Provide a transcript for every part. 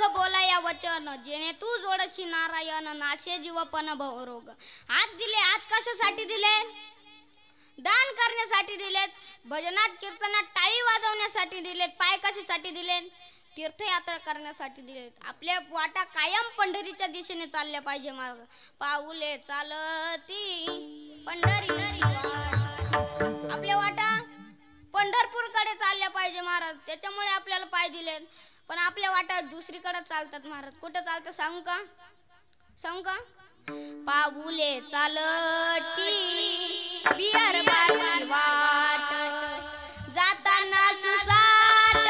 बोला या वचन जेणे तू जोडशी नारायण नाशे जीवपण भवरोग। हात दिले, हात कशासाठी दिले? दान करण्यासाठी दिलेत, भजनात कीर्तनात टाळी वाजवण्यासाठी दिलेत, पाय कशासाठी दिलेत? तीर्थयात्रा करण्यासाठी दिलेत। आपल्या वाटा कायम पंढरीच्या दिशेने चालल्या पाहिजे मार्ग। पाऊले चालती पंढरी वाट, आपल्या वाटा पंढरपूरकडे चालल्या पाहिजे महाराज, त्याच्यामुळे आपल्याला पाय दिलेत। पण आपल्या वाटा दुसरीकडे चालतात महाराज। कुठे चालतात सांगू का? सांगू का? पाऊले चालती बिअरबाची वाट, जाताना सुसाट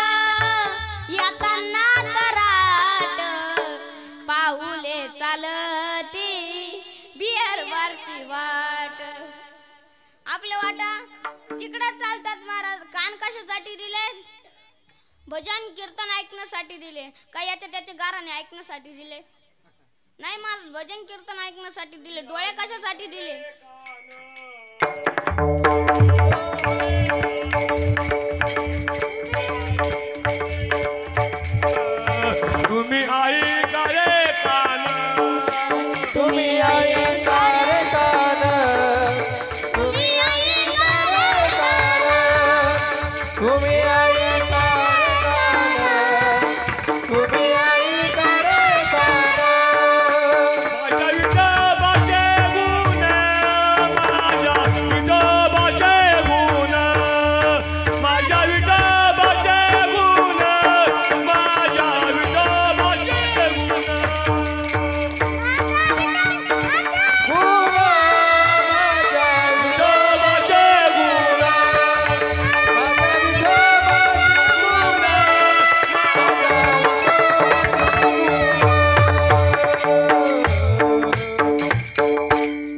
येताना तराट। पाऊले चालती बिअरबाची वाट, आपल्या वाटा तिकडे चालतात महाराज। कान कशासाठी दिले? भजन कीर्तन ऐकण्यासाठी दिले का याचे त्याचे गाराने ऐकण्यासाठी दिले? नाही महाराज, भजन कीर्तन ऐकण्यासाठी दिले। डोळे कशासाठी दिले? तुम्ही आई गारे कान, तुम्ही आई गारे कान, तुम्ही आई गारे कान, तुम्ही आई गारे कान, तुम्ही आई गारे कान। माझ्या विठोबाचे गुण, माझ्या विठोबाचे गुण,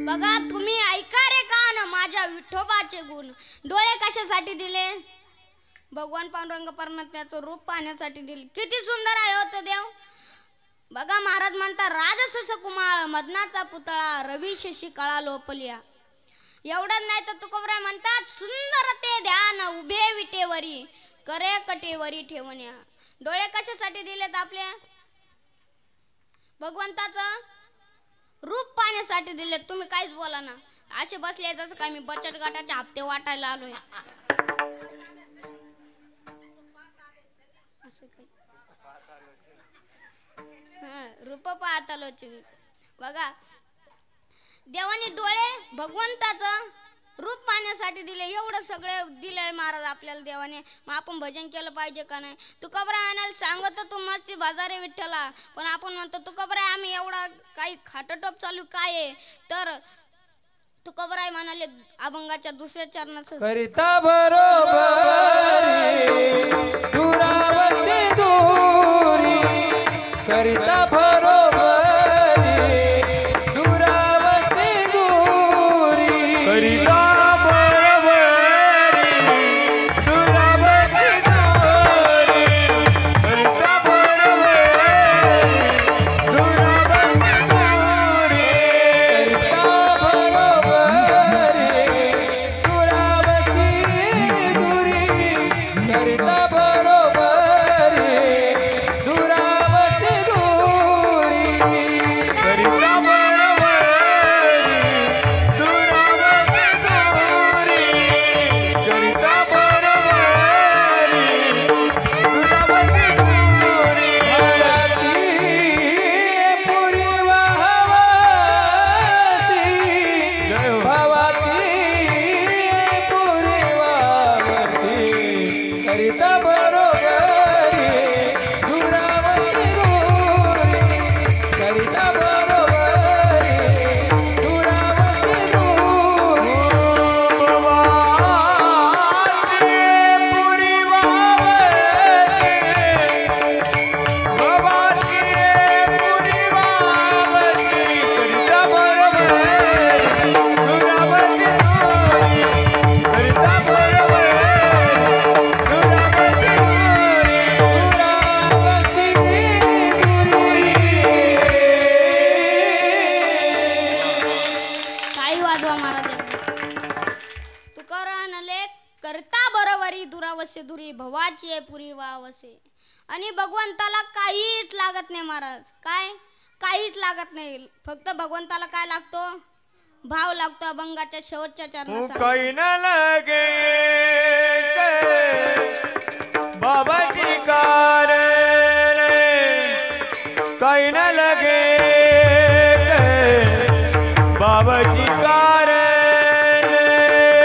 बघा तुम्ही ऐका रे कान, माझ्या विठोबाचे गुण। डोळे कशासाठी दिले? भगवान पांडुरंग परमात्म्याचं रूप पाहण्यासाठी दिले। किती सुंदर आहे होत देव। बघा महाराज म्हणतात, राजसस कुमार मदनाचा पुतळा रवी शशी कळा लोपलिया। एवढंच नाही तर तुकोबराय म्हणतात, सुंदर ते ध्यान उभे विटेवरी करे कटेवरी ठेवण्या। डोळे कशासाठी दिलेत? आपल्या भगवंताचं रूप पाहण्यासाठी दिले। तुम्ही काहीच बोला ना, असे बसले जसं काय मी बचत गटाचे हप्ते वाटायला आलोय। असं काही रूप पाहता लोचे। बघा देवाने डोळे भगवंताचं रूप पाहण्यासाठी दिले। एवढं सगळं दिलंय महाराज आपल्याला देवाने, मग आपण भजन केलं पाहिजे का नाही? तुकोबराय म्हणाल सांगतो तू मस्ती बाजारे विठ्ठला, पण आपण म्हणतो तुकोबराय आम्ही एवढा काही खाटोटोप चालू काय आहे? तर तुकोबराय म्हणाले अभंगाच्या दुसऱ्या चरणात, करिता बरोबरी दुरावशी दूरी, करिता बरोबरी दुरावशी दूरी, करिता बरोबरी दुरावशी दूरी, करिता बरोबरी दुरावशी दूरी, करिता बरोबरी दुरावशी दूरी, करिता बरोबरी दुरावशी दूरी, करिता करता बरोबरी दुरावसे दुरी भवाची पुरी वावसे। आणि भगवंताला काहीच लागत नाही महाराज. काय? काहीच लागत नाही. फक्त भगवंताला काय लागतो? भाव लागतो अभंगाच्या शेवटच्या चरणात. काही न लगे बाबाची कारण, काही न लगे बाबाची कारण,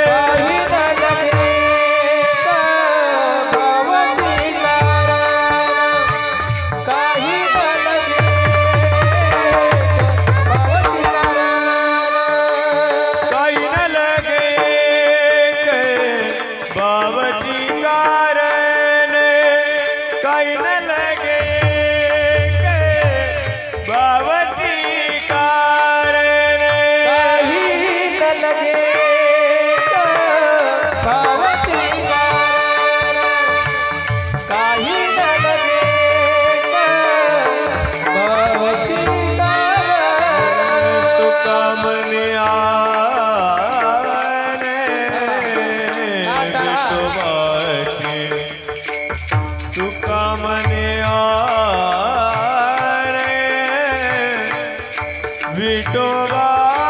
काही न लगे बाबाची कारण, काही न लगे बाबाची कारण, काही न लगे बाबाची कारण, काही न लगे बाबाची कारण, काही न लगे बाबाची कारण, काही न लगे बाबाची कारण. तुका मने आने विठोबाची, तुका मने आने विठोबाची,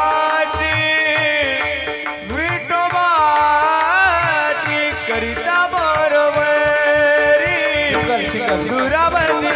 विठोबाची करिता बरोबरी दुराबंदी